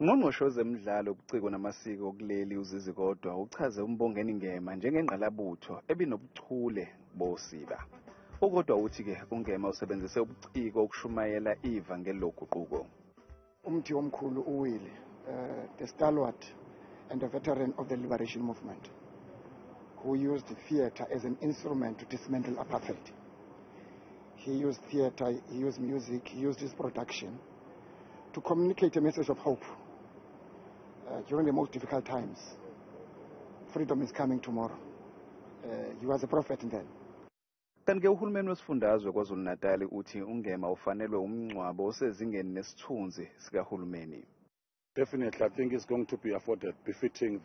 Ungqongqoshe wezemidlalo, ubuciko namasiko kuleli U-Zizi Kodwa uchaze uMbongeni Ngema njengengqalabutho ebinobuchule bosiba. Ukodwa uthi-ke uNgema usebenzise ubuciko ukushumayela ivangeli loguquko. Umthi omkhulu uwile, the stalwart and a veteran of the liberation movement, who used theatre as an instrument to dismantle apartheid. He used theatre, he used music, he used his production to communicate a message of hope during the most difficult times. Freedom is coming tomorrow. He was a prophet then. Kanti-ke uhulumeni wesifundazwe KwaZulu-Natal uthi uNgema ufanelwe umngcwabo osezingeni nesithunzi sikahulumeni. Definitely, I think it's going to be afforded, befitting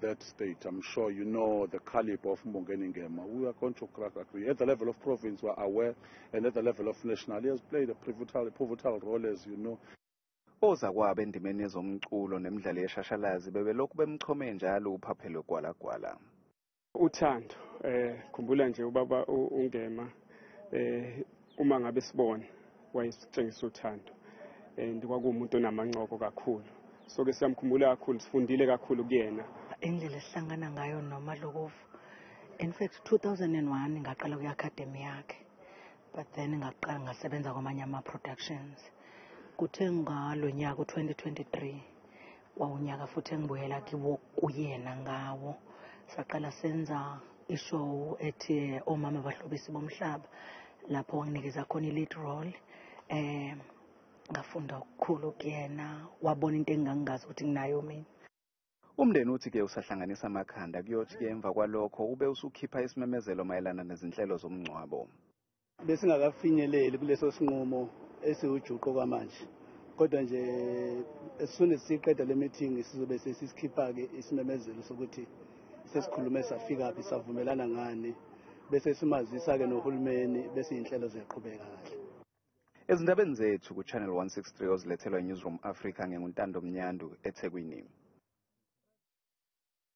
that state. I'm sure you know the caliber of Mbongeni Ngema. We are going to agree. At the level of province, we are aware, and at the level of national, he has played a pivotal role, as you know. Ozakwabo endimeni yezomculo nemidlalo yeshashalazi bebelokhu bemchome njalo uphaphelo gwalagwala. Uthando, khumbula nje ubaba uNgema, uma ngabe sibona wayesitshengisa uthando, and kwakuwumuntu onamanqoko kakhulu. So ke siyamkhumbula kakhulu, sifundile kakhulu kuyena. Indlela esihlangana ngayo namalungu. In fact 2001 ngaqala ku academy yakhe, but then ngaqala ngasebenza kwamanye ama productions. Kuthe ngalo nyaka u2023 wawunyaka futhi engibuyela kiwo kuyena ngawo. Saqala senza ishow ethi omama bahlobisi bomhlaba, lapho wanginikeza khona i-lead role. Ngafunda ukukhulu kuyena, wabona into engangazi ukuthi nginayo mina. Umndeni uthi-ke usahlanganisa amakhanda kuyothi-ke emva kwalokho ube usukhipha isimemezelo mayelana nezinhlelo zomngcwabo. Besingakafinyeleli kuleso sinqumo esiwujuqo kwamanje, kodwa nje as soon as siqeda le meeting sizobe sesikhipha-ke isimemezelo sokuthi sesikhulume safika phi, savumelana ngani, bese simazisa-ke nohulumeni, bese inhlelo ziyaqhubeka kahle. Ezindabeni zethu ku Channel 163 ozilethelwa iNewsroom Africa ngenguNtando Mnyandu eThekwini.